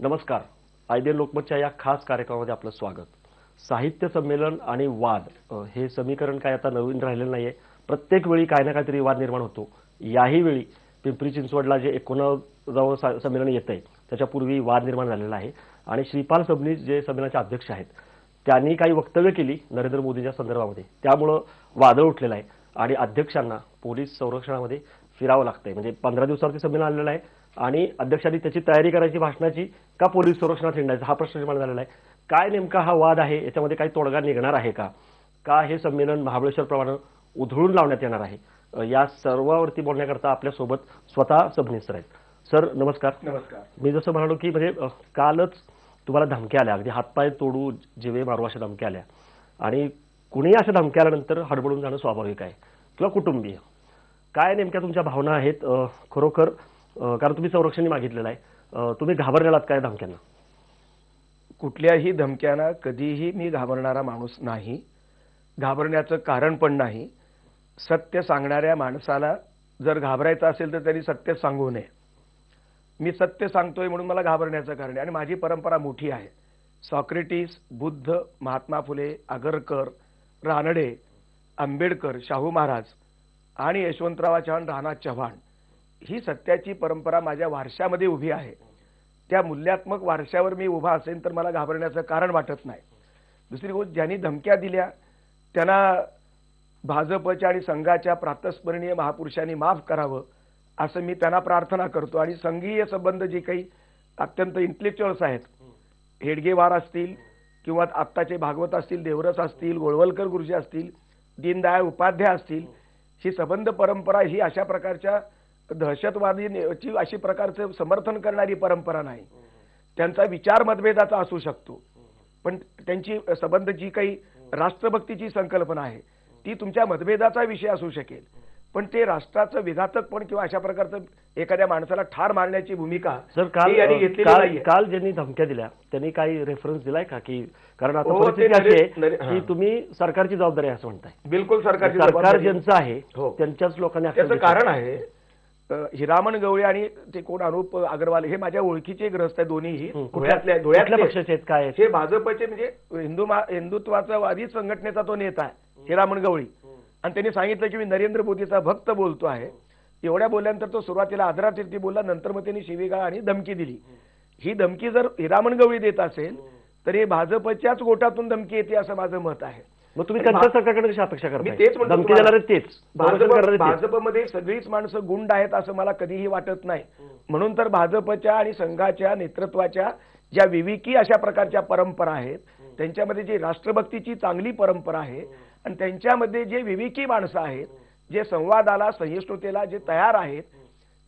नमस्कार. आयडियल लोकमतच्या या खास कार्यक्रमामध्ये आपलं स्वागत. साहित्य संमेलन आणि वाद हे समीकरण काय आता नवीन राहिलेलं नाहीये. प्रत्येक वेळी काय ना काहीतरी वाद निर्माण होतो. याही वेळी पिंपरी चिंचवडला जे 19वे संमेलन येतंय त्याच्यापूर्वी वाद निर्माण झालेला आहे आणि श्रीपाल सबनीस जे संमेलनाचे अध्यक्ष आहेत त्यांनी काही वक्तव्य केली नरेंद्र मोदींच्या संदर्भामध्ये. त्यामुळं वादळ उठलेलं आहे आणि अध्यक्षांना पोलीस संरक्षणामध्ये फिरावं लागतंय. म्हणजे 15 दिवसावरती संमेलन आलेलं आहे आणि अध्यक्षांनी त्याची तयारी करायची भाषणाची का पोलीस संरक्षणात हिंडायचं हा प्रश्न निर्माण झालेला आहे. काय नेमका हा वाद आहे, याच्यामध्ये काही तोडगा निघणार आहे का हे संमेलन महाबळेश्वर प्रमाणे उधळून लावण्यात येणार आहे, या सर्वावरती बोलण्याकरता आपल्यासोबत स्वतः सबनीस सर आहेत. सर नमस्कार. नमस्कार. मी जसं म्हणालो की म्हणजे कालच तुम्हाला धमक्या आल्या, अगदी हातपाय तोडू जिवे मारू अशा धमक्या आल्या आणि कुणीही अशा धमक्या आल्यानंतर हडबडून जाणं स्वाभाविक आहे किंवा कुटुंबीय. काय नेमक्या तुमच्या भावना आहेत खरोखर, कारण तुम्ही संरक्षण मागितलेलं आहे, तुम्ही घाबरलेलात काय धमक्यांना? कुठल्याही धमक्यांना कधीही मी घाबरणारा माणूस नाही, घाबरण्याचं कारण पण नाही. सत्य सांगणाऱ्या माणसाला जर घाबरायचं असेल तर त्यांनी सत्य सांगू नये. मी सत्य सांगतोय म्हणून मला घाबरण्याचं कारण आहे आणि माझी परंपरा मोठी आहे. सॉक्रेटिस, बुद्ध, महात्मा फुले, आगरकर, रानडे, आंबेडकर, शाहू महाराज आणि यशवंतराव चव्हाण, राणा चव्हाण ही सत्याची परंपरा माझ्या वारशामध्ये उभी आहे. त्या मूल्यात्मक वारशावर मी उभा असेल तर मला घाबरण्याचं कारण वाटत नाही. दुसरी गोष्ट, ज्यांनी धमक्या दिल्या त्यांना भाजपच्या आणि संघाच्या प्रातस्मरणीय महापुरुषांनी माफ करावं असं मी त्यांना प्रार्थना करतो. आणि संघीय संबंध जे काही अत्यंत इंटेलेक्च्युअल्स आहेत, हेडगेवार असतील किंवा आत्ताचे भागवत असतील, देवरस असतील, गोळवलकर गुरुजी असतील, दीनदयाळ उपाध्याय असतील, ही संबंध परंपरा ही अशा प्रकारच्या दहशतवादीची अशी प्रकारचं समर्थन करणारी परंपरा नाही. त्यांचा विचार मतभेदाचा असू शकतो, पण त्यांची संबंध जी काही राष्ट्रभक्तीची संकल्पना आहे ती तुमच्या मतभेदाचा विषय असू शकेल, पण ते राष्ट्राचं विघातक पण किंवा अशा प्रकारचं एखाद्या माणसाला ठार मारण्याची भूमिका सर काल ज्यांनी धमक्या दिल्या त्यांनी काही रेफरन्स दिलाय का? की कारण आता परिस्थिती अशी आहे की तुम्ही सरकारची जबाबदारी असं म्हणताय. बिलकुल सरकार ज्यांचं आहे त्यांच्याच लोकांनी. त्याचं कारण आहे हिरामण गवळी आणि ते कोण अनुप अग्रवाल हे माझ्या ओळखीचे ग्रस्त आहेत दोन्हीही. धुळ्यातल्या पक्षाचे आहेत काय? हे भाजपचे म्हणजे हिंदुत्वाचा वादी संघटनेचा तो नेता आहे हिरामण गवळी. आणि त्यांनी सांगितलं की मी नरेंद्र मोदीचा भक्त बोलतो आहे. एवढ्या बोलल्यानंतर तो सुरुवातीला आदरातिथी बोलला, नंतर मग त्यांनी शिवीगाळ आणि धमकी दिली. ही धमकी जर हिरामण गवळी देत असेल तर हे भाजपच्याच गोटातून धमकी येते असं माझं मत आहे. मग तुम्ही त्यांच्या सरकारकडे कशी अपेक्षा करता? मी तेच म्हणतो, धमकी देणारे तेच. भाजपमध्ये सगळीच माणसं गुंड आहेत असं मला कधीही वाटत नाही. म्हणून तर भाजपच्या आणि संघाच्या नेतृत्वाच्या ज्या विवेकी अशा प्रकारच्या परंपरा आहेत, त्यांच्यामध्ये जी राष्ट्रभक्तीची चांगली परंपरा आहे आणि त्यांच्यामध्ये जे विवेकी माणसं आहेत, जे संवादाला सहिष्णुतेला जे तयार आहेत,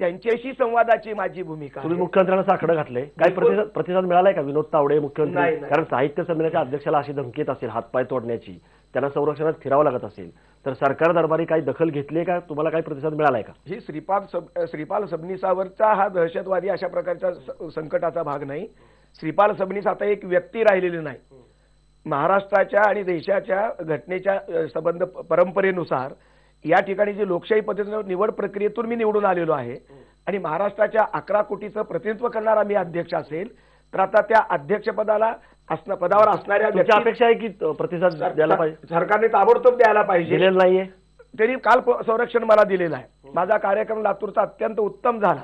त्यांच्याशी संवादाची माझी भूमिका. तुम्ही मुख्यमंत्र्यांना साकडं घातलंय, काही प्रतिसाद मिळालाय का? विनोद तावडे मुख्यमंत्री, कारण साहित्य संमेलनाच्या अध्यक्षाला अशी धमकी येत असेल हातपाय तोडण्याची, त्यांना संरक्षणात फिरावं लागत असेल तर सरकार दरबारी काही दखल घेतली का? तुम्हाला काही प्रतिसाद मिळालाय का? ही श्रीपाल सबनीसावरचा हा दहशतवादी अशा प्रकारच्या संकटाचा भाग नाही. श्रीपाल सबनीस आता एक व्यक्ती राहिलेली नाही. महाराष्ट्राच्या आणि देशाच्या घटनेच्या संबंध परंपरेनुसार या ठिकाणी जी लोकशाही पद्धतीने निवड प्रक्रियेतून मी निवडून आलेलो आहे आणि महाराष्ट्राच्या 11 कोटीचं प्रतिनिधित्व करणारा मी अध्यक्ष असेल तर आता त्या अध्यक्षपदाला पदावर असणाऱ्या अपेक्षा आहे की प्रतिसाद द्यायला पाहिजे. सरकारने ताबडतोब द्यायला पाहिजे. दिलेलं नाहीये. त्यांनी काल संरक्षण मला दिलेलं आहे. माझा कार्यक्रम लातूरचा अत्यंत उत्तम झाला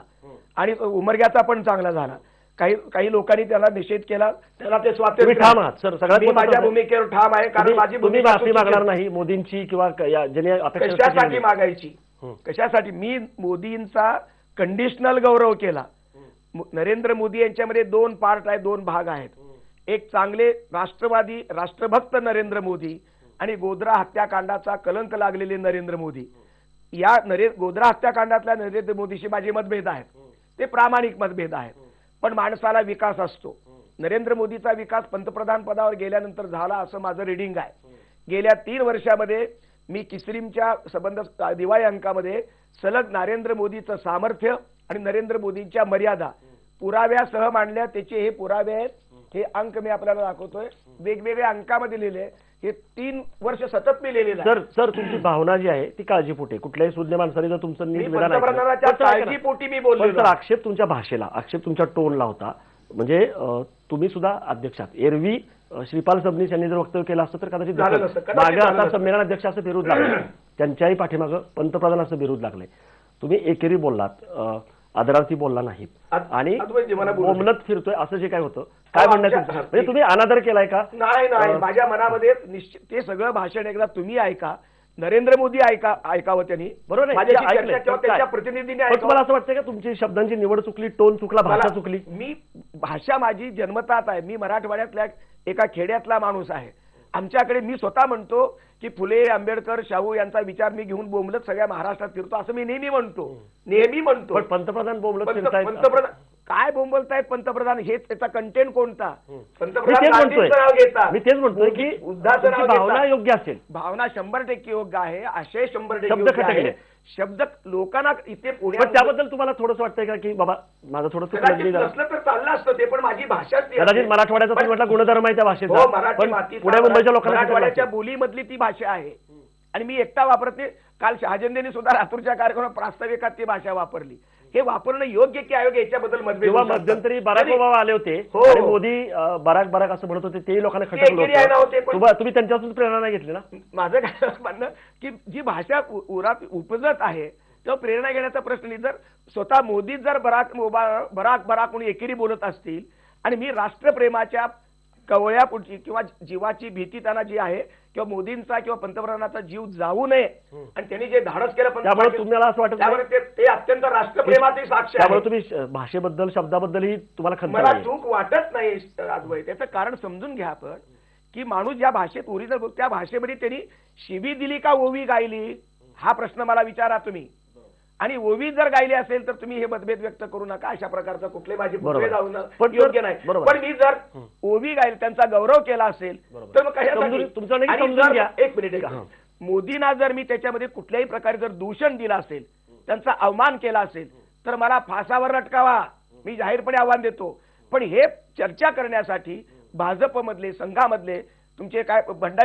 आणि उमरग्याचा पण चांगला झाला. काही लोकांनी त्याला निषेध केला, त्याला ते स्वातंत्र्य ठाम आहात सर. सगळ्यात माझ्या भूमिकेवर ठाम आहे, कारण माझी भूमिका माफी मागणार नाही मोदींची किंवा कशासाठी मागायची. कशासाठी? मी मोदींचा कंडिशनल गौरव केला. नरेंद्र मोदी यांच्यामध्ये 2 पार्ट आहे, 2 भाग आहेत. एक चांगले राष्ट्रवादी राष्ट्रभक्त नरेंद्र मोदी आणि गोध्रा हत्याकांडाचा कलंक लागलेले नरेंद्र मोदी. या गोध्रा हत्याकांडातल्या नरेंद्र मोदीशी माझे मतभेद आहेत, ते प्रामाणिक मतभेद आहेत, पण माणसाला विकास असतो. नरेंद्र मोदीचा विकास पंतप्रधान पदावर गेल्यानंतर झाला असं माझं रिडिंग आहे. गेल्या 3 वर्षामध्ये मी किसरीमच्या संबंध दिवाळी अंकामध्ये सलग नरेंद्र मोदीचं सामर्थ्य आणि नरेंद्र मोदींच्या मर्यादा पुराव्यासह मांडल्या. त्याचे हे पुरावे आहेत, हे अंक मी आपल्याला दाखवतोय, वेगवेगळ्या अंकामध्ये लिहिले. हे 3 वर्ष सतत मी लिहिलेलं आहे. सर तुमची भावना जी आहे ती काळजीपोटी, कुठल्याही सुज्ञ माणसाने जर तुमचं नीट विधान काळजीपोटी मी बोललो. सर आक्षेप तुमच्या भाषेला, आक्षेप तुमच्या टोनला होता. म्हणजे तुम्ही सुद्धा अध्यक्षात एरवी श्रीपाल सबनीस यांनी जर वक्तव्य केलं असतं तर कदाचित झालं नसतं, कदाचित मागं झालं आता नसतं. संमेलन अध्यक्ष असं विरोध लागले त्यांच्याही पाठीमागं पंतप्रधान असं विरोध लागले. तुम्ही एकेरी बोललात, आदरार्थी बोलला नाहीत आणि अद्वैतजी, मला बोलू दे. बोमलत फिरतोय असं जे काय होतं, काय म्हणणं आहे तुमचं? म्हणजे तुम्ही अनादर केलाय का? नाही माझ्या मनामध्ये निश्चित ते सगळं भाषण एकदा तुम्ही ऐका, नरेंद्र मोदी ऐकावं त्यांनी, बरोबर आहे, माझ्याशी ते चर्चा ऐकलंय. किंवा पण त्यांच्या काय? प्रतिनिधीने पण तुम्हाला ऐकावं. असं वाटतं का तुमची शब्दांची निवड चुकली, टोन चुकला, भाषा चुकली? मी भाषा माझी जन्मतात आहे. मी मराठवाड्यातल्या एका खेड्यातला माणूस आहे. आमच्याकडे मी स्वतः म्हणतो की फुले, आंबेडकर, शाहू यांचा विचार मी घेऊन बोंबलत सगळ्या महाराष्ट्रात फिरतो असं मी नेहमी म्हणतो. पण पंतप्रधान बोमलत फिरतायत. पंतप्रधान काय बोंबलतायत पंतप्रधान? हेच त्याचा कंटेंट कोणता? मी पंतप्रधान तेच म्हणतोय गांधींचं नाव घेतात. मी तेच म्हणतोय की बुद्धाचं तुमची नाव भावना घेतात. योग्य असेल, भावना 100% योग्य आहे, आशय 100% शब्द योग्य आहे. खटकले. शब्द लोकांना इथे पण पुण्यात त्याबद्दल तुम्हाला थोडंसं वाटतंय का की बाबा माझं थोडं चुकलं कदाचित नसलं तर चाललं असतं ते, पण माझी भाषाच ती कदाचित असते. मराठवाड्याचा तुम्ही म्हटला गुणधर्म आहे त्या हो, भाषेचा, मराठी पण मातीचा, पुणे मुंबईच्या लोकांना मराठवाड्याच्या बोलीमधली ती भाषा आहे आणि मी एकटा वापरत नाही. काल शहाजंदेने सुद्धा लातूरच्या कार्यक्रमात प्रास्ताविकात ती भाषा वापरली. हे वापरणं योग्य की अयोग्य याच्याबद्दल मतभेद किंवा होऊ शकतात. मध्यंतरी बराक तरी- ओबामा आले होते हो. आणि मोदी बराक असं म्हणत होते, तेही लोकांना खटकलं एकेरी आहे ना होते, होतं. पण- तुम्ही त्यांच्यापासून प्रेरणा नाही घेतली ना? माझं काय म्हणणं की जी भाषा उरात उपजत आहे तेव्हा प्रेरणा घेण्याचा प्रश्न नाही. जर स्वतः मोदी जर बराक म्हणून एकेरी बोलत असतील आणि मी राष्ट्रप्रेमाच्या कवळ्यापुढची किंवा जीवाची भीती त्यांना जी आहे किंवा मोदींचा किंवा पंतप्रधानाचा जीव जाऊ नये आणि त्यांनी जे धाडस केलं त्यामुळे तुम्हाला असं वाटत त्यामुळे नाही? ते अत्यंत राष्ट्रप्रेमाचे साक्ष त्यामुळे आहे. तुम्ही भाषेबद्दल शब्दाबद्दलही तुम्हाला खंत मला नाहीये? चूक वाटत नाही अद्वैत. त्याचं कारण समजून घ्या आपण की माणूस ज्या भाषेत ओरिजिनल त्या भाषेमध्ये त्यांनी शिवी दिली का ओवी गायली हा प्रश्न मला विचारा तुम्ही. आणि ओवी जर गायली असेल तर तुम्ही हे मतभेद व्यक्त करू नका. अशा प्रकारचा कुठले माझे बरोबर. पुतळे जाऊन पण योग्य नाही. बरोबर. पण मी जर ओवी गायली त्यांचा गौरव केला असेल बरोबर. तर मग कशासाठी? तुमचं नाही की आणि समजून जर- घ्या. एक मिनिट हां. मोदींना जर मी त्याच्यामध्ये कुठल्याही प्रकारे जर दूषण दिलं असेल, त्यांचा अवमान केला असेल तर मला फासावर लटकावा, मी जाहीरपणे आव्हान देतो. पण हे चर्चा करण्यासाठी भाजपमधले, संघामधले तुमचे काय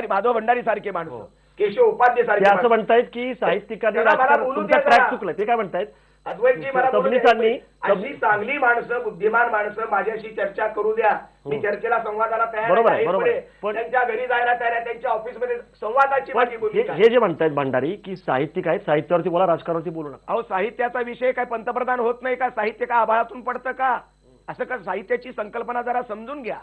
माधव भंडारी सारखे माणसं, केशव उपाध्ये ते सारखे असं माणसं- म्हणतायत की साहित्यिकांनी जरा मला राजकारण बोलू तुमचा द्या ट्रॅक जरा. चुकलाय. ते काय म्हणतायत? अद्वैतजी मला बोलू द्या. सबनीसांनी- अशी चांगली माणसं, बुद्धिमान माणसं माझ्याशी चर्चा करू द्या. मी चर्चेला, संवादाला तयार बरोबर आहे, आहे. बरोबर आहे. पण- त्यांच्या घरी जायला तयार आहे, त्यांच्या ऑफिसमध्ये संवादाची माझी पण भूमिका आहे. हे जे म्हणतायत भंडारी की साहित्यिक आहेत, साहित्यावरती बोला, राजकारणावरती बोलू नका. अहो, साहित्याचा विषय काय पंतप्रधान होत नाही का? साहित्य का आभाळातून पडतं का? असं का? साहित्याची संकल्पना जरा समजून घ्या.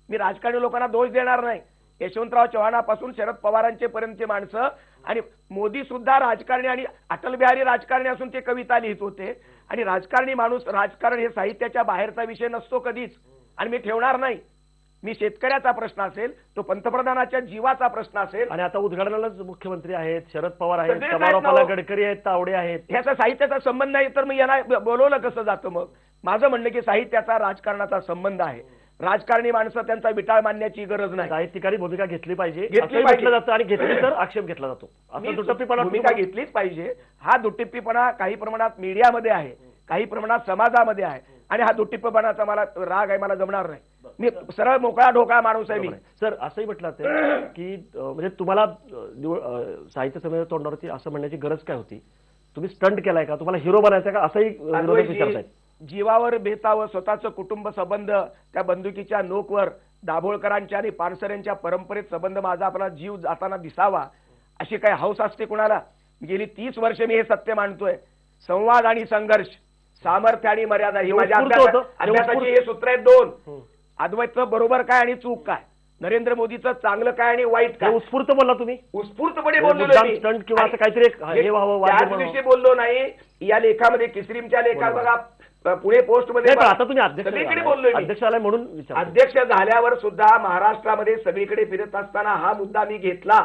मी राजकारणी लोकांना दोष देणार नाही. यशवंतराव चव्हाणापासून शरद पवारांचे पर्यंतचे माणसं आणि मोदी सुद्धा राजकारणी आणि अटल बिहारी राजकारणी असून ते कविता लिहित होते. आणि राजकारणी माणूस, राजकारण हे साहित्याच्या बाहेरचा विषय नसतो कधीच, आणि मी ठेवणार नाही. मी शेतकऱ्याचा प्रश्न असेल, तो पंतप्रधानाच्या जीवाचा प्रश्न असेल. आणि आता उद्घाटनालाच मुख्यमंत्री आहेत, शरद पवार आहेत, सगळेच आहेत समारोपाला ना हो. गडकरी आहेत, तावडे आहेत. ह्याचा साहित्याचा संबंध नाही तर मी यांना बोलवलं कसं जातं? मग माझं म्हणणं की साहित्याचा राजकारणाचा संबंध आहे. राजकारणी माणसं त्यांचा विटाळ मानण्याची गरज नाही. साहित्यिकांनी भूमिका घेतली पाहिजे घेतली असंही पाहिजे. म्हटलं जातं आणि घेतली तर आक्षेप घेतला जातो. मी असं दुटप्पीपणा भूमिका घेतलीच पाहिजे. हा दुट्टिप्पीपणा काही प्रमाणात मीडियामध्ये आहे, काही प्रमाणात समाजामध्ये आहे, आणि हा दुट्टिप्पीपणाचा मला राग आहे, मला जमणार नाही. मी सरळ मोकळा ढोकळा माणूस आहे मी. सर, असंही म्हटलं जातं की म्हणजे तुम्हाला साहित्य संमेलन तोंडावरती असं म्हणण्याची गरज काय होती? तुम्ही स्टंट केलाय का? तुम्हाला हिरो बनायचा का? असंही विरोधक विचारतायत. जीवावर बेतावं स्वतःचं कुटुंब संबंध, त्या बंदुकीच्या नोकवर दाभोळकरांच्या आणि पानसरेंच्या परंपरेत संबंध माझा आपला जीव जाताना दिसावा अशी काही हौस असते कुणाला? गेली 30 वर्ष मी हे सत्य मांडतोय. संवाद आणि संघर्ष, सामर्थ्य आणि मर्यादा ही माझ्या अभ्यासाची हे सूत्र आहेत दोन. अद्वैतचं बरोबर काय आणि चूक काय, नरेंद्र मोदीचं चांगलं काय आणि वाईट काय. उत्स्फूर्त बोलला तुम्ही, उत्स्फूर्तपणे बोललो स्टंट किंवा असं काहीतरी एक हे व्हावं, वाद्य त्याच व्हावं. दिवशी बोललो नाही. या लेखामध्ये किसरीमच्या लेखात बघा, पुणे पोस्ट मध्ये नाही, पण आता तुम्ही सगळीकडे अध्यक्ष बोललोय मी. अध्यक्ष आलाय म्हणून विचारतो. अध्यक्ष झाल्यावर सुद्धा महाराष्ट्रामध्ये सगळीकडे फिरत असताना हा मुद्दा मी घेतला.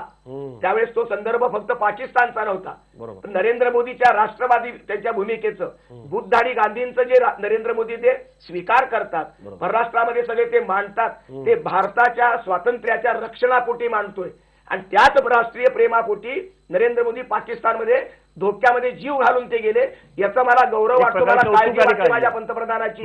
त्यावेळेस तो संदर्भ फक्त पाकिस्तानचा नव्हता. बरोबर. नरेंद्र मोदीच्या राष्ट्रवादी त्यांच्या भूमिकेचं, बुद्ध आणि गांधींचं जे नरेंद्र मोदी ते स्वीकार करतात, परराष्ट्रामध्ये सगळे ते मांडतात, ते भारताच्या स्वातंत्र्याच्या रक्षणापोटी मांडतोय. आणि त्याच राष्ट्रीय प्रेमापोटी नरेंद्र मोदी पाकिस्तानमध्ये धोक्यामध्ये जीव घालून ते गेले. याचा मला गौरव वाटतो, मला काळजी वाटते माझ्या पंतप्रधानाची.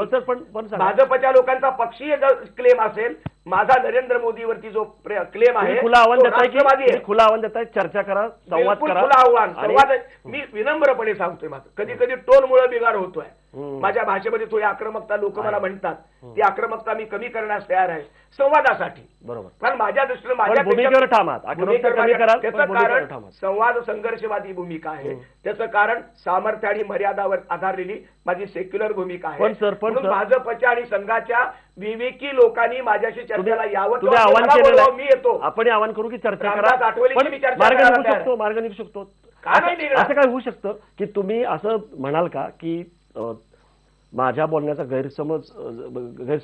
भाजपच्या लोकांचा पक्षीय क्लेम असेल, माझा नरेंद्र मोदीवरती जो क्लेम आहे खुला आव्हान तो देताय राष्ट्रवादी आहे. की खुला आव्हान देताय, चर्चा करा, संवाद बिलकुल करा. खुला आव्हान, संवाद. मी विनम्रपणे सांगतोय, माझं कधी कधी टोन मुळे बिघाड होतोय माझ्या भाषेमध्ये, थोडी आक्रमकता लोक मला म्हणतात. ती आक्रमकता मी कमी करण्यास तयार आहे संवादासाठी. बरोबर. कारण माझ्या दृष्टीने पण भूमिकेवर ठाम आहात. आक्रमकता कमी कराल, पण त्याचं भूमिकेवर कारण ठाम आहात. संवाद संघर्षवादी भूमिका आहे. त्याचं कारण सामर्थ्य आणि मर्यादावर आधारलेली माझी सेक्युलर भूमिका आहे. पण सर, म्हणून भाजपच्या आणि संघाच्या विवेकी लोकांनी माझ्याशी चर्चेला यावं. तुम्ही आव्हान मला केलेलं बोलवा, आहे. मी येतो. आपण आव्हान करू की चर्चा रामदास करा, आठवलेंची पण मी चर्चा मार्ग करायला निघू तयार शकतो, मार्ग निघू शकतो. का नाही निघणार? असं काय होऊ शकतं की तुम्ही असं म्हणाल का की माझ्या बोलण्याचा गैरसमज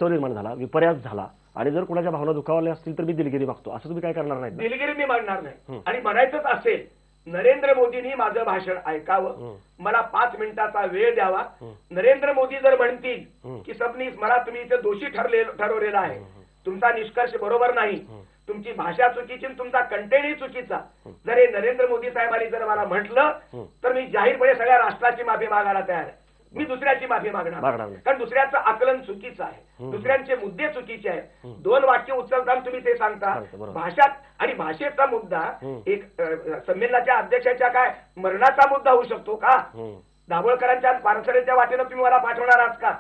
निर्माण झाला, विपर्यास झाला आणि जर कुणाच्या भावना दुखावल्या असतील तर मी दिलगिरी मागतो, असं तुम्ही काय करणार नाही? दिलगिरी मी मागणार नाही. आणि म्हणायचंच असेल नरेंद्र मोदींनी माझं भाषण ऐकावं, मला 5 मिनिटाचा वेळ द्यावा. नरेंद्र मोदी जर म्हणतील की सबनीस मला तुम्ही इथे दोषी ठरवलेला आहे, तुमचा निष्कर्ष बरोबर नाही, तुमची भाषा चुकीची, तुमचा कंटेंटही चुकीचा, जर हे नरेंद्र मोदी साहेबांनी जर मला म्हटलं तर मी जाहीरपणे सगळ्या राष्ट्राची माफी मागायला तयार आहे. मी दुसऱ्याची माफी मागणार नाही. कारण दुसऱ्याचं आकलन चुकीचं आहे, दुसऱ्यांचे मुद्दे चुकीचे आहेत. 2 वाक्य उचलताना तुम्ही ते सांगता भाषात, आणि भाषेचा मुद्दा एक संमेलनाच्या अध्यक्षाच्या काय मरणाचा मुद्दा होऊ शकतो का? दाभोळकरांच्या पानसरेंच्या वाटेनं तुम्ही मला पाठवणार आहात का?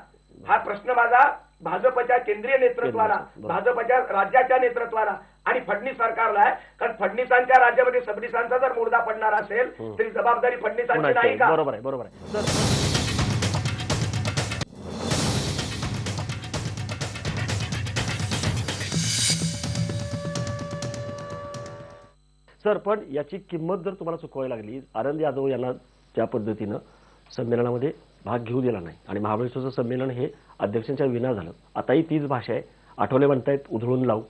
हा प्रश्न माझा भाजपच्या केंद्रीय नेतृत्वाला, भाजपच्या राज्याच्या नेतृत्वाला आणि फडणवीस सरकारला आहे. कारण फडणवीसांच्या राज्यामध्ये सबनीसांचा जर मुर्दा पडणार असेल तरी जबाबदारी फडणवीसांची नाही का? बरोबर आहे, बरोबर आहे. सर, पण याची किंमत जर तुम्हाला चुकवावी लागली, आनंद यादव यांना त्या पद्धतीनं संमेलनामध्ये भाग घेऊ दिला नाही आणि महाबळेश्वरचं संमेलन हे अध्यक्षांच्या विना झालं. आताही तीच भाषा आहे. आठवले म्हणतायत उधळून लावू,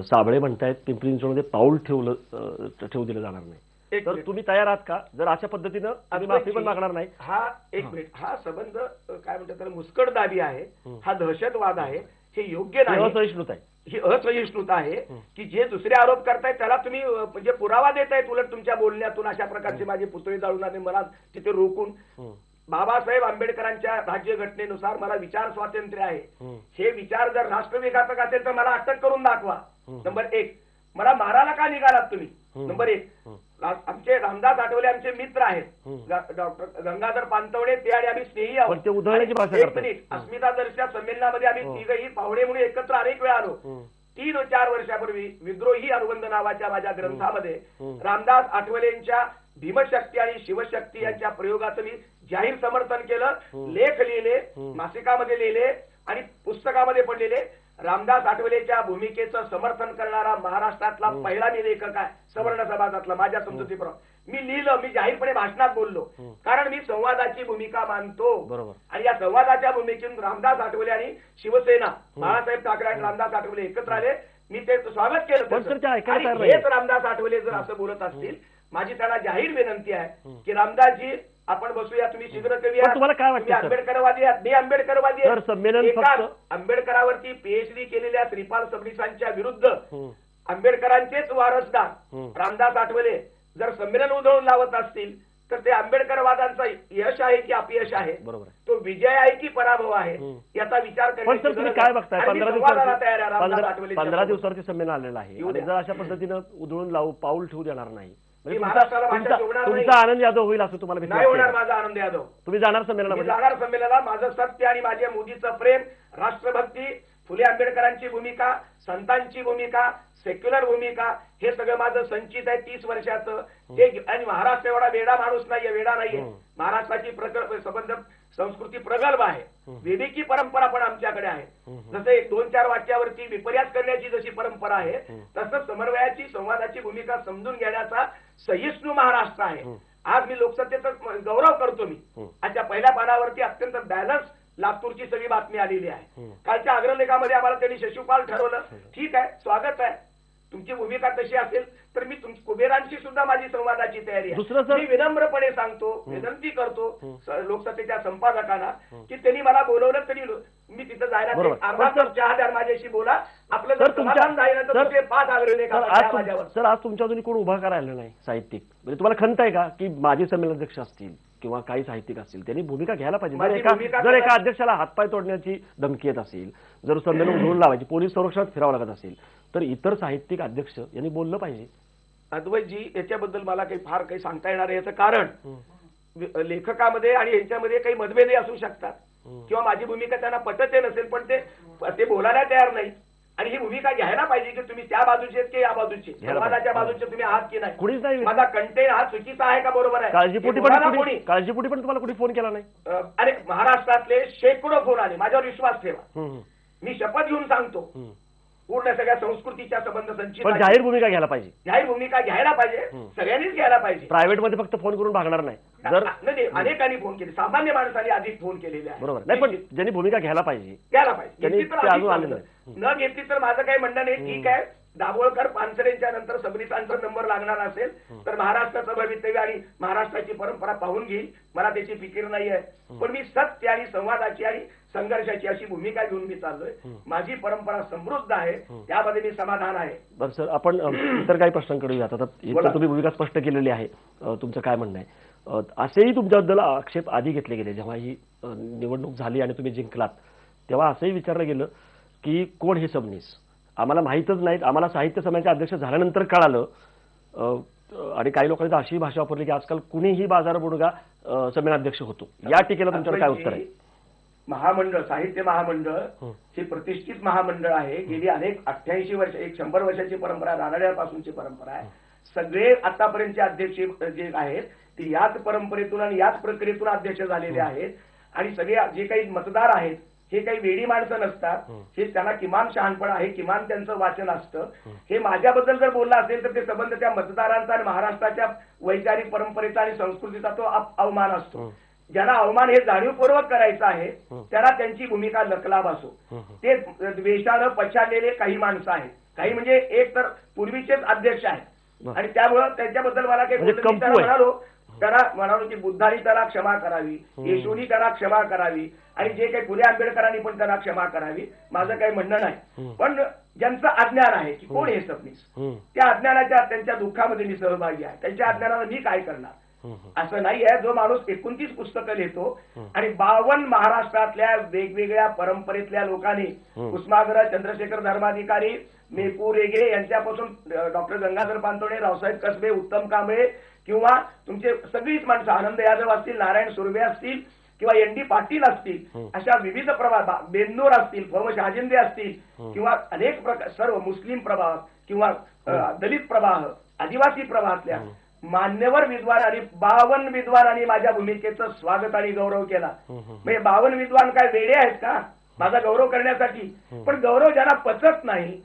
साबळे म्हणतायत पिंपरी चिंचवडमध्ये पाऊल ठेवू दिलं जाणार नाही. तर तुम्ही तयार आहात का? जर अशा पद्धतीनं आम्ही माफी पण मागणार नाही. हा एक मिनिट, हा संबंध काय म्हणतात त्याला मुस्कटदाबी आहे, हा दहशतवाद आहे, हे योग्य नाही, असहिष्णुता आहे, ही असहिष्णुता आहे की जे दुसरे आरोप करतायत त्याला तुम्ही म्हणजे पुरावा देतायत. उलट तुमच्या बोलण्यातून अशा प्रकारचे माझे पुतळे जाळून आणि मला तिथे रोखून. बाबासाहेब आंबेडकरांच्या राज्यघटनेनुसार मला विचार स्वातंत्र्य आहे. हे विचार जर राष्ट्रविघातक असेल तर मला अटक करून दाखवा. नंबर 1. मला मारायला का निघालात तुम्ही? नंबर 1. आमचे रामदास आठवले आमचे मित्र आहेत, डॉक्टर गंगाधर पानतवडे, ते आणि आम्ही स्नेही आहोत. एक मिनिट, अस्मिता दर्शक संमेलनामध्ये आम्ही तिघही पाहुणे म्हणून एकत्र अनेक वेळा आलो. 3-4 वर्षापूर्वी विद्रोही अनुबंध नावाच्या माझ्या ग्रंथामध्ये रामदास आठवलेंच्या भीमशक्ती आणि शिवशक्ती यांच्या प्रयोगाचं मी जाहीर समर्थन केलं. लेख लिहिले, मासिकामध्ये लिहिले आणि पुस्तकामध्ये पण लिहिले. रामदास आठवलेच्या भूमिकेचं समर्थन करणारा महाराष्ट्रातला पहिला मी लेखक आहे, सवर्ण समाजातला. माझ्या समजुतीप्रमाणे मी लिहिलं, मी जाहीरपणे भाषणात बोललो, कारण मी संवादाची भूमिका मानतो. आणि या संवादाच्या भूमिकेतून रामदास आठवले आणि शिवसेना, बाळासाहेब ठाकरे आणि रामदास आठवले एकत्र आले. मी ते स्वागत केलं. आणि हेच रामदास आठवले जर असं बोलत असतील, माझी त्याला जाहीर विनंती आहे की रामदासजी आपण बसूया, तुम्ही शीघ्र करूया. तुम्हाला काय वाटतं? आंबेडकरवादी आहात, मी आंबेडकरवादी आहे. आंबेडकरावरती पीएचडी केलेल्या श्रीपाल सबनीसांच्या विरुद्ध आंबेडकरांचेच वारसदार रामदास आठवले जर संमेलन उधळून लावत असतील तर ते आंबेडकरवादांचा यश आहे की अपयश आहे, तो विजय आहे की पराभव आहे, याचा विचार करण्याची काय बघताय? 15 दिवसावरती संमेलन आलेलं आहे आणि जर अशा पद्धतीनं उधळून लावू, पाऊल ठेवू देणार नाही, तुमचा आनंद यादव होईल असं तुम्हाला नाही होणार? माझा आनंद यादव, तुम्ही जाणार संमेलनामध्ये? जाणार संमेलनाला. माझं सत्य आणि माझ्या मोदीचं प्रेम, राष्ट्रभक्ती, फुले आंबेडकरांची भूमिका, संतांची भूमिका, सेक्युलर भूमिका, हे सगळं माझं संचित आहे 30 वर्षाचं. आणि महाराष्ट्र एवढा वेडा माणूस नाहीये, वेडा नाहीये. महाराष्ट्राची संबंध संस्कृती प्रगल्भ आहे, विवेकी परंपरा पण आमच्याकडे आहे. जसं 1-2-4 वाक्यावरती विपर्यास करण्याची जशी परंपरा आहे, तसं समन्वयाची, संवादाची भूमिका समजून घेण्याचा सहिष्णू महाराष्ट्र आहे. आज मी लोकसत्तेचा गौरव करतो. मी आजच्या पहिल्या पानावरती अत्यंत बॅलन्स लातूरची सगळी बातमी आलेली आहे. कालच्या अग्रलेखामध्ये आम्हाला त्यांनी शशिपाल ठरवलं. ठीक आहे, स्वागत आहे. तुमची भूमिका तशी असेल तर मी कुबेरांशी सुद्धा माझी संवादाची तयारी आहे. मी विनम्रपणे सांगतो, विनंती करतो लोकसत्तेच्या संपादकांना की त्यांनी मला बोलवलं तरी मी तिथं जायला अर्धा तास चहा द्या, माझ्याशी बोला. आपलं जर समाधान झालं तर ते 5 अग्रलेख माझ्यावर. सर, आज तुमच्या अजून कोण उभा करायला नाही साहित्यिक, म्हणजे तुम्हाला खंत आहे का की माजी संमेलनाध्यक्ष असतील किंवा काही साहित्यिक असतील त्यांनी भूमिका घ्यायला पाहिजे? जर एका अध्यक्षाला हातपाय तोडण्याची धमकी येत असेल, जर संमेलन उधळून लावायची, पोलीस संरक्षणात फिरावं लागत असेल, तर इतर साहित्यिक अध्यक्ष यांनी बोललं पाहिजे. अद्वैतजी, याच्याबद्दल मला फार काही सांगता येणार आहे. याचं कारण लेखकामध्ये आणि यांच्यामध्ये काही मतभेदही असू शकतात. किंवा माझी भूमिका त्यांना पटते नसेल, पण ते बोलायला तयार नाही. आणि ही भूमिका घ्यायला पाहिजे की तुम्ही त्या बाजूचे आहेत की या बाजूचे, समाजाच्या बाजूचे तुम्ही आहात की कुणीच नाही, नाही. माझा कंटेन हा चुकीचा आहे का बरोबर आहे, काळजीपोटी हे बोलायला कोणी. काळजीपोटी पण तुम्हाला कुणी फोन केला नाही? अरे महाराष्ट्रातले शेकडो फोन आले, माझ्यावर विश्वास ठेवा. हम्म. मी शपथ घेऊन सांगतो, हम्म. पूर्ण सगळ्या संस्कृतीच्या संबंध संचित पण आहे. जाहीर भूमिका घ्यायला पाहिजे. जाहीर भूमिका घ्यायला पाहिजे, सगळ्यांनीच घ्यायला पाहिजे. प्रायव्हेट मध्ये फक्त फोन करून भागणार नाही. जर नाही, अनेकांनी फोन केले, सामान्य माणसांनी अधिक फोन केलेले आहे. बरोबर नाही, पण ज्यांनी भूमिका घ्यायला पाहिजे घ्यायला पाहिजे. त्यांनी घेतली तर ते अधिक अजून आले चांगलं. न घेतली तर माझं काही म्हणणं नाही, ठीक आहे. दाभोळकर पानसरेंच्या नंतर सबनीसांचा नंबर लागणार असेल तर महाराष्ट्राचं भवितव्य आणि महाराष्ट्राची परंपरा पाहून घेईल, मला त्याची फिकीर नाही आहे. पण मी सत्य आणि संवादाची आणि संघर्षाची अशी भूमिका घेऊन मी चाललोय. माझी परंपरा समृद्ध आहे, त्यामध्ये मी समाधान आहे. बरं सर, आपण इतर काही प्रश्नांकडे येऊयात. आता इतर तुम्ही भूमिका स्पष्ट केलेली आहे, तुमचं काय म्हणणं आहे? असेही तुमच्याबद्दल आक्षेप आधी घेतले गेले, जेव्हा ही निवडणूक झाली आणि तुम्ही जिंकलात तेव्हा असंही विचारलं गेलं की कोण हे सबनीस, आम्हाला माहीतच नाहीत, आम्हाला साहित्य संमेलनाचे अध्यक्ष झाल्यानंतर कळालं. आणि काही लोकांनी तर अशी भाषा वापरली की आजकाल कुणीही बाजार बुडगा संमेलनाध्यक्ष होतो. या टीकेला तुमच्याकडे काय उत्तर आहे? महामंडळ, साहित्य महामंडळ हे प्रतिष्ठित महामंडळ आहे. गेली अनेक 88 वर्ष, 100 वर्षाची परंपरा, रानड्यापासूनची परंपरा आहे. सगळे आतापर्यंतचे अध्यक्ष जे आहेत ते याच परंपरेतून आणि याच प्रक्रियेतून अध्यक्ष झालेले आहेत. आणि सगळे जे काही मतदार आहेत हे काही वेडी माणसं नसतात, हे त्यांना किमान शहाणपण आहे, किमान त्यांचं वाचन असतं. हे माझ्याबद्दल जर बोलला असेल तर ते संबंध त्या मतदारांचा आणि महाराष्ट्राच्या वैचारिक परंपरेचा आणि संस्कृतीचा तो अवमान असतो. ज्यांना अवमान हे जाणीवपूर्वक करायचं आहे त्यांना त्यांची भूमिका लकलाभ असो. ते द्वेषानं पछाडलेले काही माणसं आहेत, काही म्हणजे एक तर पूर्वीचेच अध्यक्ष आहेत. आणि त्यामुळं त्यांच्याबद्दल मला काही म्हणालो की बुद्धानी त्याला क्षमा करावी, येशूनी त्याला क्षमा करावी आणि जे काही फुले आंबेडकरांनी पण त्याला क्षमा करावी, माझं काही म्हणणं नाही. पण ज्यांचं अज्ञान आहे की कोण हे सबनीस, त्या अज्ञानाच्या त्यांच्या दुःखामध्ये मी सहभागी आहे. त्यांच्या अज्ञानाला मी काय करणार असं नाही आहे. जो माणूस 29 पुस्तकं लिहितो आणि 52 महाराष्ट्रातल्या वेगवेगळ्या परंपरेतल्या लोकांनी, कुसुमाग्रज, चंद्रशेखर धर्माधिकारी, मेपू रेगे यांच्यापासून डॉक्टर गंगाधर पानतोडे, रावसाहेब कसबे, उत्तम कांबळे किंवा तुमचे सगळीच माणसं, आनंद यादव असतील, नारायण सुर्वे असतील किंवा एन.डी. पाटील असतील, अशा विविध प्रभाग, बेन्नूर असतील, फम शहाजिंदे असतील किंवा अनेक प्रकार, सर्व मुस्लिम प्रभाग किंवा दलित प्रवाह, आदिवासी प्रभागातल्या मान्यवर विद्वान आणि 52 विद्वानांनी माझ्या भूमिकेचं स्वागत आणि गौरव केला. म्हणजे 52 विद्वान काय वेडे आहेत का माझा गौरव करण्यासाठी? पण गौरव ज्यांना पचत नाही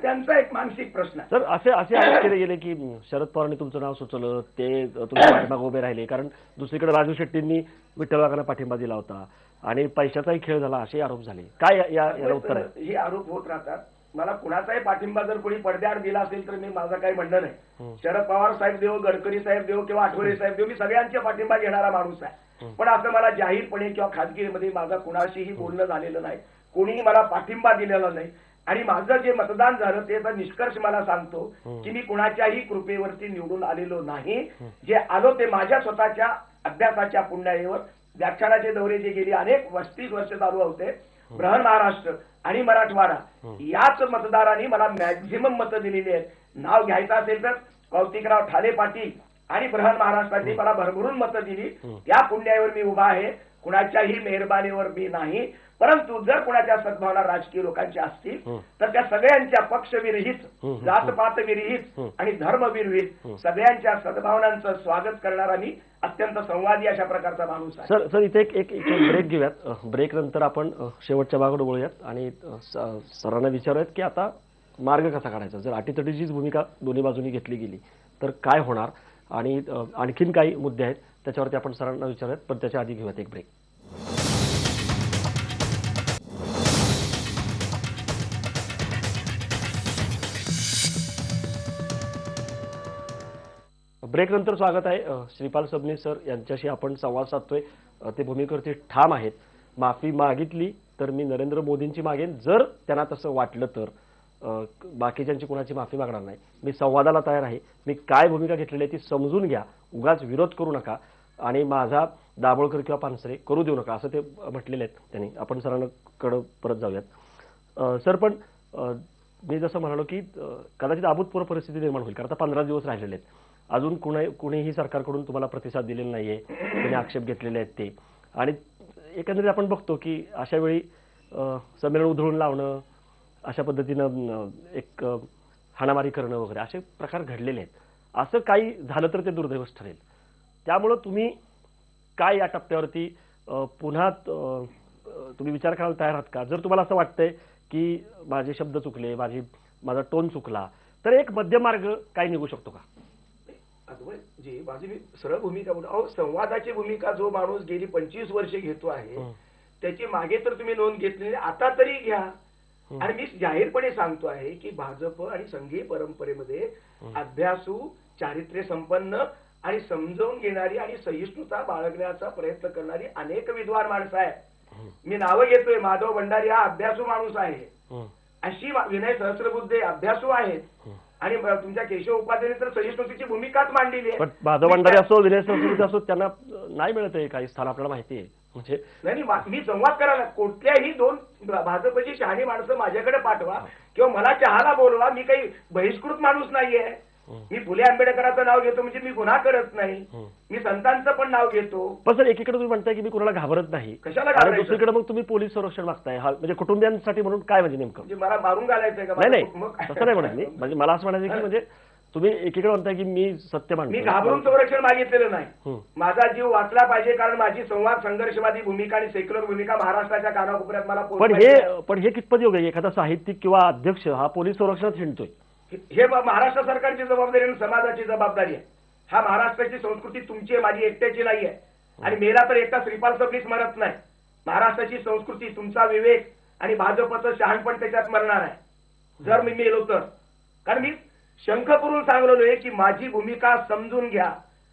त्यांचा एक मानसिक प्रश्न आहे. तर असे आरोप केले गेले की शरद पवारांनी तुमचं नाव सुचवलं, ते तुमच्या पाठीमागे उभे राहिले, कारण दुसरीकडे राजू शेट्टींनी विठ्ठल वाघांना पाठिंबा दिला होता आणि पैशाचाही खेळ झाला, असे आरोप झाले. काय याला उत्तर आहे? हे आरोप होत राहतात. मला कुणाचाही पाठिंबा जर कोणी पडद्याआड दिला असेल तर मी माझं काही म्हणणं नाही. शरद पवार साहेब देव, गडकरी साहेब देव किंवा आठवले साहेब देव, मी सगळ्यांचे पाठिंबा घेणारा माणूस आहे. पण असं मला जाहीरपणे किंवा खाजगीमध्ये माझं कुणाशीही बोलणं झालेलं नाही, कोणीही मला पाठिंबा दिलेला नाही. आणि माझं जे मतदान झालं त्याचा निष्कर्ष मला सांगतो की मी कुणाच्याही कृपेवरती निवडून आलेलो नाही. जे आलो ते माझ्या स्वतःच्या अभ्यासाच्या पुण्याईवर, व्याख्यानाचे दौरे जे गेली अनेक 35 वर्ष चालू होते, बृहन महाराष्ट्र आणि मराठवाडा याच मतदारांनी मला मॅक्झिमम मतं दिलेली आहेत. नाव घ्यायचं असेल तर कौतिकराव ठाले पाटील आणि बृहन महाराष्ट्राची मला भरभरून मतं दिली. या पुण्याईवर मी उभा आहे, कुणाच्याही मेहरबानीवर मी नाही. परंतु जर कुणाच्या सद्भावना राजकीय लोकांच्या असतील तर त्या सगळ्यांच्या पक्षविरहित, जातपात विरहित आणि धर्मविरहित सगळ्यांच्या सद्भावनांचं स्वागत करणारा मी अत्यंत संवादी अशा प्रकारचा माणूस आहे. सर इथे एक ब्रेक घेऊयात. ब्रेक नंतर आपण शेवटच्या भागाकडे बोलूयात आणि सरांना विचारूयात की आता मार्ग कसा काढायचा. जर अटीतटीचीच भूमिका दोन्ही बाजूनी घेतली गेली तर काय होणार, आणि आणखीन काही मुद्दे आहेत त्याच्यावरती आपण सरांना विचारूयात. पण त्याच्या आधी घेऊयात एक ब्रेक. ब्रेक नंतर स्वागत आहे. श्रीपाल सबनीस सर यांच्याशी आपण संवाद साधतोय. ते भूमिकेवरती ठाम आहेत. माफी मागितली तर मी नरेंद्र मोदींची मागेन, जर त्यांना तसं वाटलं तर बाकीच्यांची कुणाची माफी मागणार नाही. मी संवादाला तयार आहे. मी काय भूमिका घेतलेली आहे ती समजून घ्या, उगाच विरोध करू नका आणि माझा दाभोळकर किंवा पानसरे करू देऊ नका, असं ते म्हटलेले आहेत त्यांनी. आपण सरांकडे परत जाऊयात. सर, पण मी जसं म्हणालो की कदाचित अभूतपूर्व परिस्थिती निर्माण होईल, कारण आता 15 दिवस राहिलेले आहेत. अजून कुणीही सरकारकडून तुम्हाला प्रतिसाद दिलेला नाहीये, त्यांनी आक्षेप घेतलेले आहेत ते. आणि एकंदरीत आपण बघतो की अशा वेळी संमेलन उधळून लावणं, अशा पद्धतीनं एक हाणामारी करणं वगैरे असे प्रकार घडलेले आहेत. असं काही झालं तर ते दुर्दैवच ठरेल. त्यामुळं तुम्ही काय या टप्प्यावरती पुन्हा तुम्ही विचार करायला तयार आहात का? जर तुम्हाला असं वाटतंय की माझे शब्द चुकले, माझा टोन चुकला, तर एक मध्यमार्ग काय निघू शकतो का? जी माझी मी सरळ भूमिका बोलतो. अहो, संवादाची भूमिका जो माणूस गेली 25 वर्षे घेतो आहे त्याची मागे तर तुम्ही नोंद घेतलेली, आता तरी घ्या. आणि मी जाहीरपणे सांगतो आहे की भाजप आणि संघीय परंपरेमध्ये अभ्यासू, चारित्र्य संपन्न आणि समजावून घेणारी आणि सहिष्णुता बाळगण्याचा प्रयत्न करणारी अनेक विद्वान माणसं आहेत. मी नावं घेतोय. माधव भंडारी हा अभ्यासू माणूस आहे, अशी विनय सहस्रबुद्धे अभ्यासू आहेत, आणि तुमच्या केशव उपाध्याय तर सहिष्णुतेची भूमिकाच मांडलेली आहे. पण माधव भंडारी असो, विनय सहस्रबुद्धे असो, त्यांना नाही मिळत आहे काही स्थान, आपल्याला माहिती आहे. म्हणजे नाही, मी संवाद करायला कुठल्याही दोन भाजपची शहाणी माणसं माझ्याकडे पाठवा किंवा मला चहाला बोलवा. मी काही बहिष्कृत माणूस नाहीये. मी फुले आंबेडकरांचं नाव घेतो म्हणजे मी गुन्हा करत नाही. मी संतांचं पण नाव घेतो. पण सर, एकीकडे तुम्ही म्हणताय की मी कोणाला घाबरत नाही, कशाला आणि घाबरायचं? दुसरीकडे मग तुम्ही पोलीस संरक्षण मागताय. हा म्हणजे कुटुंबियांसाठी म्हणून काय म्हणजे नेमकं? म्हणजे मला मारून घालायचंय का? नाही मग तसं नाही म्हणत मी. म्हणजे मला असं म्हणायचं की म्हणजे तुम्ही एकीकडे म्हणताय की मी सत्य मी मानतो. घाबरून संरक्षण मागितलेलं नाही. माझा जीव वाचला पाहिजे कारण माझी संवाद संघर्षवादी भूमिका आणि सेक्युलर भूमिका महाराष्ट्राच्या कानाकोपऱ्यात मला पण हे कितपत योग्य आहे? एखादा साहित्यिक किंवा अध्यक्ष हा पोलीस संरक्षणात हिंडतोय, हे महाराष्ट्र सरकारची जबाबदारी आणि समाजाची जबाबदारी आहे. हा महाराष्ट्राची संस्कृती तुमची आहे, माझी एकट्याची नाही आहे. आणि मेला तर एकटा श्रीपाल सबनीस मरत नाही. महाराष्ट्राची संस्कृती, तुमचा विवेक आणि भाजपचं शहाणपण त्याच्यात मरणार आहे जर मी मेलो तर. कारण मी शंख करून सांगलेलो आहे की माझी भूमिका समजून घ्या.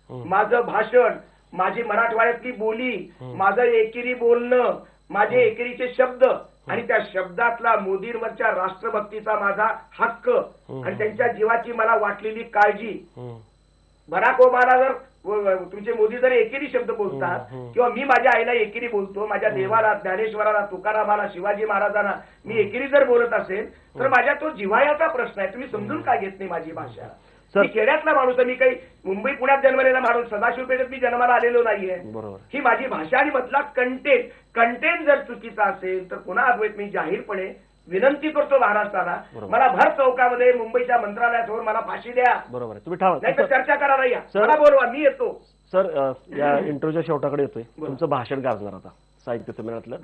माझं भाषण, माझी मराठवाड्यातली बोली, माझं एकेरी बोलणं, माझे एकेरीचे शब्द आणि त्या शब्दातला मोदींवरच्या राष्ट्रभक्तीचा माझा हक्क आणि त्यांच्या जीवाची मला वाटलेली काळजी. बराक ओबामा जर तुमचे मोदी जर एकेरी शब्द बोलतात किंवा मी माझ्या आईला एकेरी बोलतो, माझ्या देवाला, ज्ञानेश्वराला, तुकारामाला, शिवाजी महाराजांना मी एकेरी जर बोलत असेल तर माझ्या तो जिव्हाळ्याचा प्रश्न आहे. तुम्ही समजून का घेत नाही माझी भाषा? मी खेड्यातला माणूस आहे. मी काही मुंबई पुण्यात जन्मलेला माणूस, सदाशिव पेठेत मी जन्माला आलेलो नाहीये. ही माझी भाषा आणि मधला कंटेंट जर चुकीचा असेल तर पुन्हा अद्वैत मी जाहीरपणे विनंती करतो महाराष्ट्राला, मला भर चौकामध्ये मुंबईच्या मंत्रालयासमोर मला फाशी द्या. बरोबर आहे, तुम्ही ठावा. नाही तर चर्चा करायला या, मला बोलवा, मी येतो. सर, या इंटरव्ह्यूच्या शेवटाकडे येतोय. तुमचं भाषण गाजणार आता साहित्य संमेलनातलं.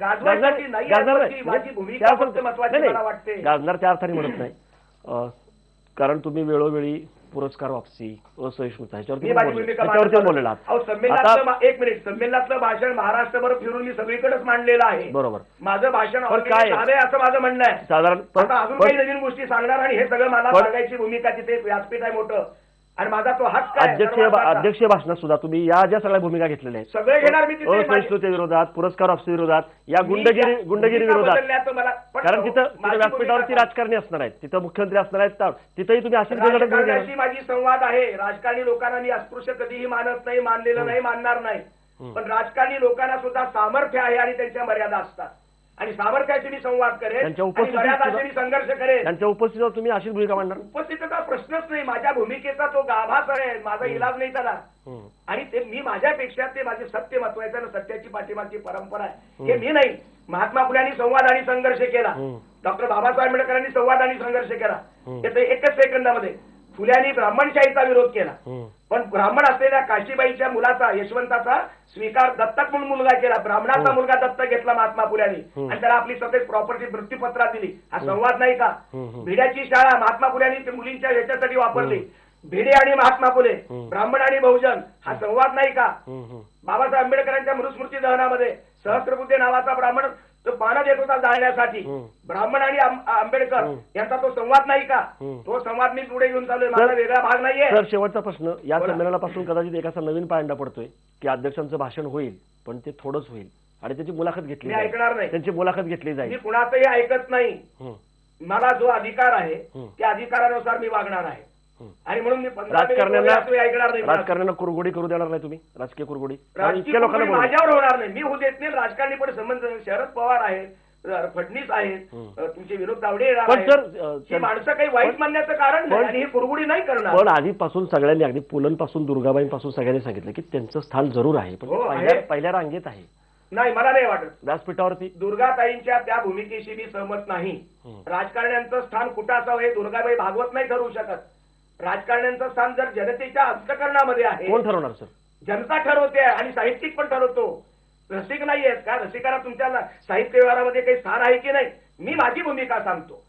माझी भूमिका फक्त महत्त्वाची मला वाटते. गाजणार त्या अर्थाने म्हणत नाही, कारण तुम्ही वेळोवेळी पुरस्कार वापसी, असहिष्णुता ह्याच्यावरती बोललेला आहात. एक मिनिट, संमेलनातलं भाषण महाराष्ट्रभर फिरून मी सगळीकडेच मांडलेलं आहे. बरोबर. माझं भाषण काय असं माझं म्हणणं आहे. साधारण अजून काही नवीन गोष्टी सांगणार आणि हे सगळं मला सांगायची भूमिका तिथे व्यासपीठ आहे मोठं आणि माझा तो हक्क आहे. अध्यक्षीय भाषणात सुद्धा तुम्ही या ज्या सगळ्या भूमिका घेतलेल्या आहेत, सगळे घेणार मी तिथे. असहिष्णुते विरोधात, पुरस्कार वापसी विरोधात, या गुंडगिरी विरोधात, कारण तिथं व्यासपीठावरती राजकारणी असणार आहेत, तिथं मुख्यमंत्री असणार आहेत, तिथेही तुम्ही अशी माझी संवाद आहे. राजकारणी लोकांना मी अस्पृश्य कधीही मानत नाही, मानलेलं नाही, मानणार नाही. पण राजकारणी लोकांना सुद्धा सामर्थ्य आहे आणि त्यांच्या मर्यादा असतात आणि सामर्थ्याशी मी संवाद करेन, मर्यादाशी मी संघर्ष करेन. त्यांच्या उपस्थितीवर तुम्ही अशीच भूमिका मांडणार? उपस्थितीचा प्रश्नच नाही. माझ्या भूमिकेचा तो गाभास आहे, माझा इलाज नाही त्याला. आणि ते मी माझ्यापेक्षा ते माझे सत्य महत्वाचं आणि सत्याची पाठीमागची परंपरा आहे हे मी नाही. महात्मा फुल्यांनी संवाद आणि संघर्ष केला, डॉक्टर बाबासाहेब आंबेडकरांनी संवाद आणि संघर्ष केला. येथे एकच सेकंदामध्ये फुल्यांनी ब्राह्मणशाहीचा विरोध केला, पण ब्राह्मण असलेल्या काशीबाईच्या मुलाचा, यशवंताचा स्वीकार दत्तक म्हणून मुलगा केला. ब्राह्मणाचा मुलगा दत्तक घेतला महात्मा फुल्यांनी आणि त्याला आपली सफेद प्रॉपर्टी मृत्यूपत्रात दिली. हा संवाद नाही का? भिड्याची शाळा महात्मा फुल्यांनी मुलींच्या ह्याच्यासाठी वापरली. भिडे आणि महात्मा फुले, ब्राह्मण आणि बहुजन, हा संवाद नाही का? बाबासाहेब आंबेडकरांच्या मनुस्मृती दहनामध्ये सहस्रबुद्धे नावाचा ब्राह्मण तो पानं देत होता जाळण्यासाठी. ब्राह्मण आणि आंबेडकर यांचा तो संवाद नाही का? तो संवाद मी पुढे घेऊन चाललोय, माझा वेगळा भाग नाहीये. सर, शेवटचा प्रश्न. या संमेलनापासून कदाचित एक असा नवीन पायंडा पडतोय की अध्यक्षांचं भाषण होईल, पण ते थोडंच होईल आणि त्याची मुलाखत घेतली जाईल. ऐकणार नाही, त्यांची मुलाखत घेतली जाईल. मी कुणाचंही ऐकत नाही. मला जो अधिकार आहे त्या अधिकारानुसार मी वागणार आहे आणि म्हणून मी राजकारण्यांना कुरगोडी करू देणार नाही तुम्ही? राजकीय कुरगोडी माझ्यावर होणार नाही, मी होऊ देत नाही. राजकारणी पण संबंध शरद पवार आहेत, फडणवीस आहेत, तुमचे विनोद तावडे माणसं काही वाईट मानण्याचं कारण नाही आणि ही कुरगुडी नाही करणार. पण आधीपासून सगळ्यांनी, अगदी पुलंपासून दुर्गाबाईंपासून सगळ्यांनी सांगितलं की त्यांचं स्थान जरूर आहे, पण पहिल्या रांगेत आहे. नाही, मला नाही वाटत. व्यासपीठावरती दुर्गाताईंच्या त्या भूमिकेशी मी सहमत नाही. राजकारण्यांचं स्थान कुठं असावं हे दुर्गाबाई भागवत नाही ठरवू शकत. राजकारण्यांचं स्थान जर जनतेच्या अंतःकरणामध्ये आहे, कोण ठरवणार सर? जनता ठरवते आणि साहित्यिक पण ठरवतो. रसिक नाही आहेत का? रसिकाला तुमच्या साहित्य व्यवहारामध्ये काही स्थान आहे की नाही? मी माझी भूमिका सांगतो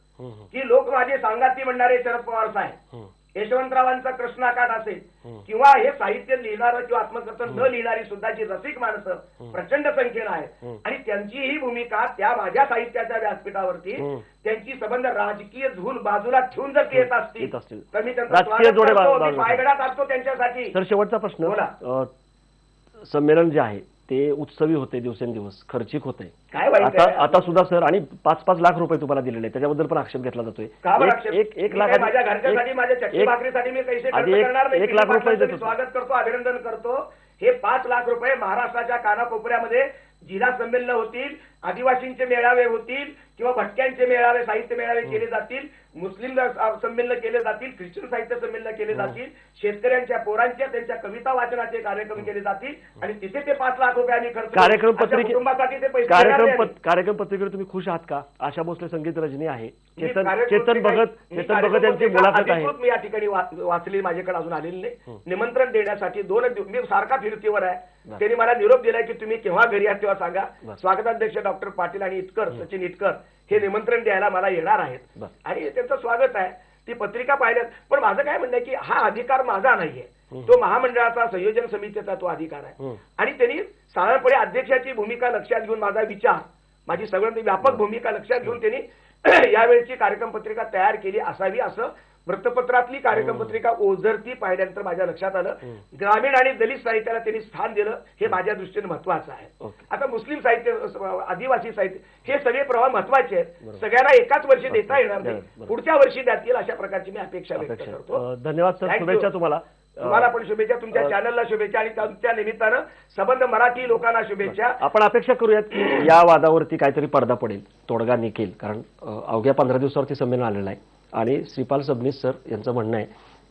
की लोक माझे सांगाती म्हणणारे शरद पवार साहेब, यशवंतरावांचा कृष्णाकाठ असेल किंवा हे साहित्य लिहिणारं किंवा आत्मकथन न लिहिणारी सुद्धा जी रसिक माणसं प्रचंड संख्येनं आहेत आणि त्यांची ही भूमिका त्या माझ्या साहित्याच्या व्यासपीठावरती त्यांची संबंध राजकीय झूल बाजूला ठेवून जर येत असतील तर मी त्यांचं राजकीय जोडे स्वागत करतो, बाजूला मी पायगडात असतो त्यांच्यासाठी. सर, शेवटचा प्रश्न. बोला. संमेलन जे आहे ते उत्सवी होते, दिवसेंदिवस खर्चिक होते. काय वाईट आता आहे? आता सुद्धा सर, आणि 5-5 लाख रुपये तुम्हाला दिलेले आहेत, त्याच्याबद्दल पण आक्षेप घेतला जातोय. का बरं आक्षेप? एक मी लाख काय माझ्या घरच्यासाठी माझ्या चटणी भाकरीसाठी मी पैसे खर्च आधी करणार नाही. 1 लाख रुपये देत मी होतो. स्वागत करतो, अभिनंदन करतो. हे 5 लाख रुपये महाराष्ट्राच्या कानाकोपऱ्यामध्ये जिल्हा संमेलन होतील, आदिवासींचे मेळावे होतील किंवा भटक्यांचे मेळावे, साहित्य मेळावे केले जातील, मुस्लिम संमेलन केले जातील, ख्रिश्चन साहित्य संमेलन केले जातील, शेतकऱ्यांच्या पोरांच्या त्यांच्या कविता वाचनाचे कार्यक्रम केले जातील आणि तिथे ते 5 लाख रुपये आम्ही खर्च कार्यक्रम अशा पत्रिके कुटुंबासाठी ते पैसे देणार नाही. कार्यक्रम पत्रिकेवर तुम्ही खुश आहात का? आशा भोसले संगीत रजनी आहे, मी चेतन कार्यक्रम भगत यांची मुलाखत आहे. अधिकृत मी या ठिकाणी वाचली, माझ्याकडे अजून आलेली नाही. निमंत्रण देण्यासाठी 2 दिवस मी सारखा फिरतीवर आहे. त्यांनी मला निरोप दिलाय की तुम्ही केव्हा घरी आहात तेव्हा सांगा. स्वागताध्यक्ष डॉक्टर पाटील आणि सचिन इटकर हे निमंत्रण द्यायला मला येणार आहेत आणि त्यांचं स्वागत आहे. ती पत्रिका पाहिल्यात. पण माझं काय म्हणणं आहे की हा अधिकार माझा नाहीये, तो महामंडळाचा संयोजन समितीचा तो अधिकार आहे आणि त्यांनी साधारणपणे अध्यक्षाची भूमिका लक्षात घेऊन माझा विचार, माझी सगळ्यांची व्यापक भूमिका लक्षात घेऊन त्यांनी यावेळची कार्यक्रम पत्रिका तयार केली असावी असं वृत्तपत्रातली कार्यक्रम पत्रिका ओझरती पाहिल्यानंतर माझ्या लक्षात आलं. ग्रामीण आणि दलित साहित्याला त्यांनी स्थान दिलं हे माझ्या दृष्टीने महत्वाचं आहे. आता मुस्लिम साहित्य, आदिवासी साहित्य हे सगळे प्रवाह महत्वाचे आहेत. सगळ्यांना एकाच वर्षी देता येणार नाही, पुढच्या वर्षी देतील अशा प्रकारची मी अपेक्षा व्यक्त करतो. धन्यवाद सर, शुभेच्छा तुम्हाला. तुम्हाला पण शुभेच्छा, तुमच्या चॅनलला शुभेच्छा आणि त्या निमित्तानं संबंध मराठी लोकांना शुभेच्छा. आपण अपेक्षा करूयात की या वादावरती काहीतरी पडदा पडेल, तोडगा निघेल, कारण अवघ्या 15 दिवसावरती संमेलन आलेलं आहे आणि श्रीपाल सबनीस सर यांचं म्हणणं आहे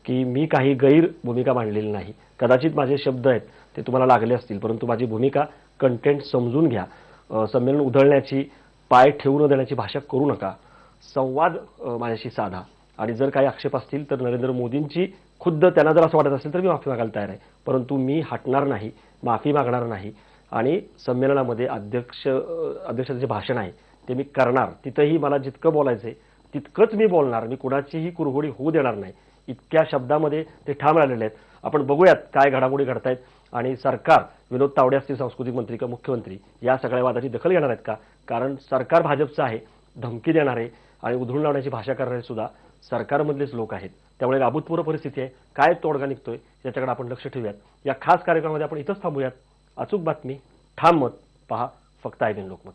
की मी काही गैर भूमिका मांडलेली नाही. कदाचित माझे शब्द आहेत ते तुम्हाला लागले असतील, परंतु माझी भूमिका, कंटेंट समजून घ्या. संमेलन उधळण्याची, पाय ठेवू न देण्याची भाषा करू नका. संवाद माझ्याशी साधा आणि जर काही आक्षेप असतील तर नरेंद्र मोदींची खुद्द त्यांना जर असं वाटत असेल तर मी माफी मागायला तयार आहे, परंतु मी हटणार नाही, माफी मागणार नाही आणि संमेलनामध्ये अध्यक्षाचं जे भाषण आहे ते मी करणार. तिथंही मला जितकं बोलायचंय तितकंच मी बोलणार. मी कुणाचीही कुरघोडी होऊ देणार नाही. इतक्या शब्दामध्ये ते ठाम राहिलेले आहेत. आपण बघूयात काय घडामोडी घडतायत आणि सरकार, विनोद तावडे असतील सांस्कृतिक मंत्री किंवा मुख्यमंत्री, या सगळ्या वादाची दखल घेणार आहेत का? कारण सरकार भाजपचं आहे, धमकी देणारे आणि उधळून लावण्याची भाषा करणारे सुद्धा सरकारमधलेच लोक आहेत. त्यामुळे अभूतपूर्व परिस्थिती आहे. काय तोडगा निघतोय याच्याकडे आपण लक्ष ठेवूयात. या खास कार्यक्रमामध्ये आपण इथंच थांबूयात. अचूक बातमी, ठाम मत, पहा फक्त IBN लोकमत.